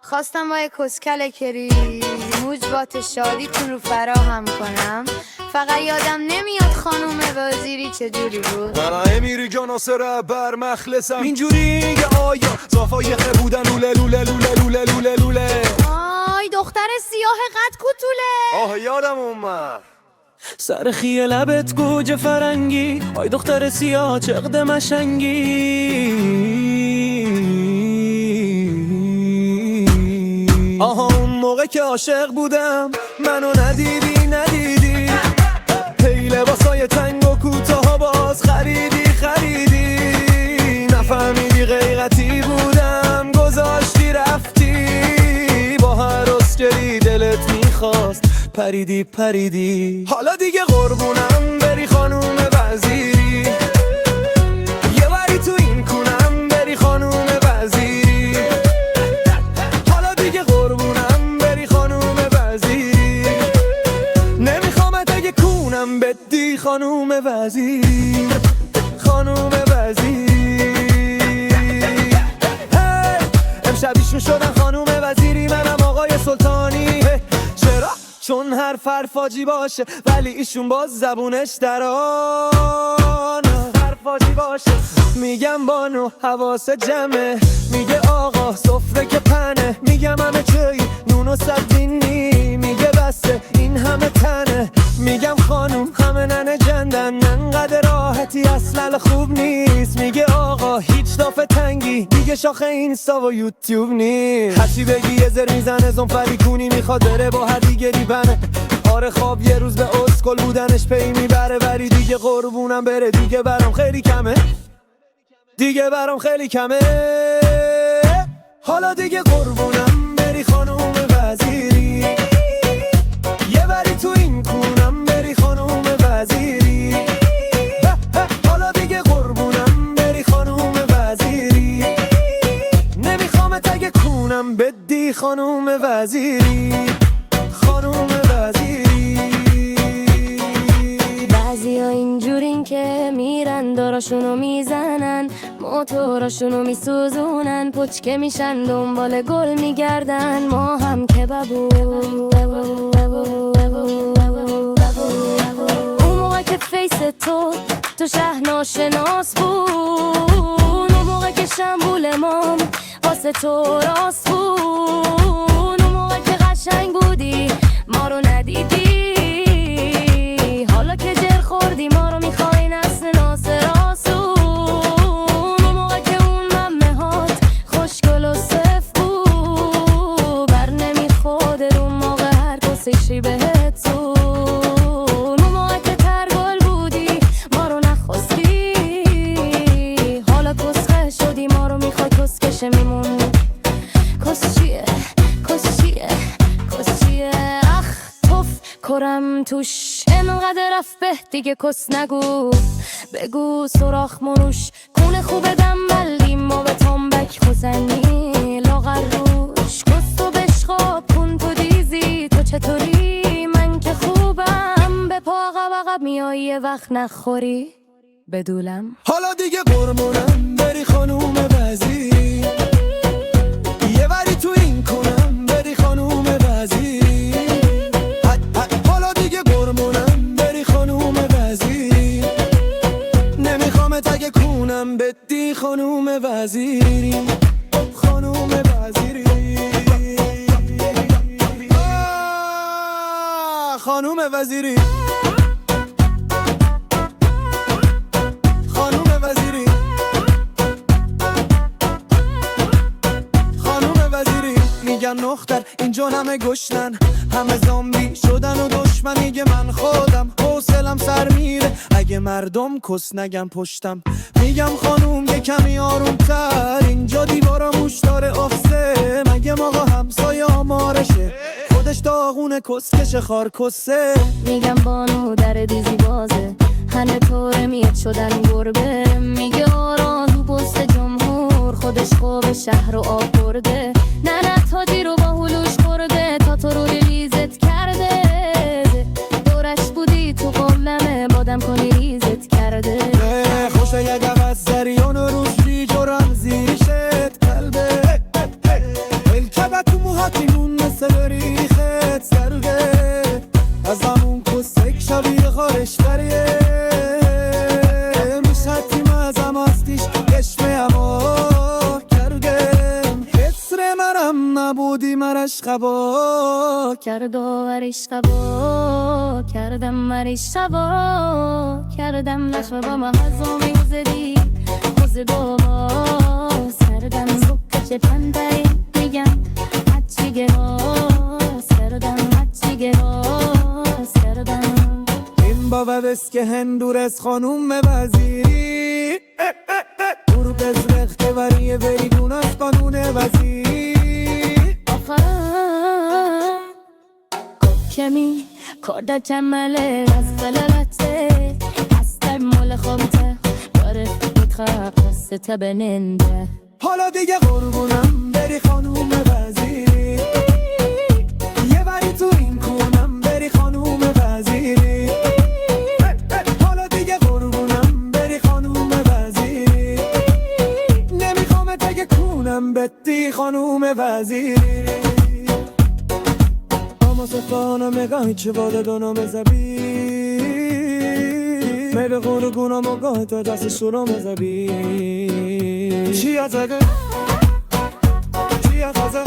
خواستم با یک کسکل کری موجبات شادیتون رو فراهم کنم. فقط یادم نمیاد خانوم وزیری چجوری بود. من امیری جا ناصر بر مخلصم اینجوری که آیا زافایقه بودن لوله لوله لوله لوله لوله لوله. آی دختر سیاه قد کوتوله. یادم اومد سر خیه لبت گوجه فرنگی، آی دختر سیاه چقد مشنگی. اون موقع که عاشق بودم منو ندیدی هی لباسای تنگ و کوتاه باز خریدی نفهمیدی غیرتی بودم گذاشتی رفتی با هر اسکری دلت میخواست پریدی حالا دیگه قربونم بری خانوم وزیری یه بری تو این کنم بری خانوم وزیری حالا دیگه قربونم بری خانوم وزیری نمیخوامت اگه کونم بدی خانوم وزیری خانوم وزیری امشبیشون شدن خانوم وزیری منم آقای سلطانی. چرا؟ چون هر حرفاجی باشه ولی ایشون باز زبونش دران حرفاجی باشه. میگم بانو حواس جمعه، میگه آقا سفره که پنه، میگم همه چی نون و سبزینی، میگه بسه این همه تنه، میگم خانوم همه ننه جندن انقدر راحتی اصلا خوب نیست، میگه آقا هیچ دافه تنگی دیگه شاخه اینستا و یوتیوب نیست. هرچی بگی یه زر میزنه زنفری کونی میخواد بره با هر دیگری بنه. آره خواب یه روز به اسکل بودنش پی میبره ولی دیگه قربونم بره دیگه برام خیلی کمه حالا دیگه قربونم بری خانوم وزیری یه بری تو این کونم بری خانوم وزیری حالا دیگه قربونم بری خانوم وزیری نمیخوامت اگه کونم بدی خانوم وزیری خانوم وزیری. بعضیا اینجورین که میرن داراشونو میزنن موتوراشونو میسوزونن پچکه میشن دنبال گل میگردن ما هم که اون موقع که فیس تو شهر ناشناس بود اون موقع که شنبول مام واسه تو راست بود اون موقع که قشنگ بودی ما رو ندیدی حالا که جر خوردی ما رو میخوای نسل ناصر آسون اون موقع که اون ممه هات خوشگل و صف بود بر نمیخود اون موقع هر کسیشی بهت سون اون موقع که ترگل بودی ما رو نخواستی حالا کسخه شدی ما رو میخوای کسکشه میمونی کس چیه اخ توف کرم توش انقدر رفت به دیگه کس نگو بگو سراخ مروش کونه خوبه دنبل ما به تنبک خوزنی لاغر روش کس تو بشخاب کن تو دیزی تو چطوری من که خوبم به پا عقب میایی یه وقت نخوری بدولم حالا دیگه قربونم بری خانوم وزیری یه بری تو این کنم بری خانوم وزیری حالا دیگه قربونم بری خانوم وزیری نمیخوامت اگه کونم بدی خانوم وزیری خانوم وزیری خانوم وزیری خانوم وزیری خانوم وزیری میگن نختر اینجا همه گشنن همه زامبی شدن و دشمن میگه من خودم حوصلم سر میره اگه مردم کس نگم پشتم میگم خانوم یه کمی آرومتر اینجا دیوارا موش داره آفسه مگه ماغا همسایه آمارشه خودش داغونه کسکش خار کسه میگم بانو در دیزی بازه هنه طوره میاد شدن گربه میگه آران تو پست جمهور خودش خواب شهر رو آورده نه تاجی رو با هلوش خورده تا تو رو ریزت کرده دورش بودی تو قلمه بادم کنی ریزت کرده خوشه یه گوز زریان و روش ریج و رمزی ریشت قلبه نبودی مرش خبا کرد و عریش قبا کردم عریش قبا کردم نشو با ما هزومی زدی موزه باز کردم زوکه پندری میگم هچی گراز کردم هچی گراز کردم این باورست که هندور از خانوم وزیری برو بزرخته وریه بریدون از قانون وزیر آخرم کمی کرده تمله از فلالته هستم مال خامته داره میتخب دسته بننده حالا دیگه قربونم بری خانوم وزیری یه بری تو این کونم بری خانوم وزیری حالا دیگه قربونم بری خانوم وزیری نمیخوام تگه کونم بدی خانوم وزیری اما سفانم نگاهی چه باده دونم زبی میبه قرگونم و گاه تا دست شروم زبی چی از اگه چی از ازه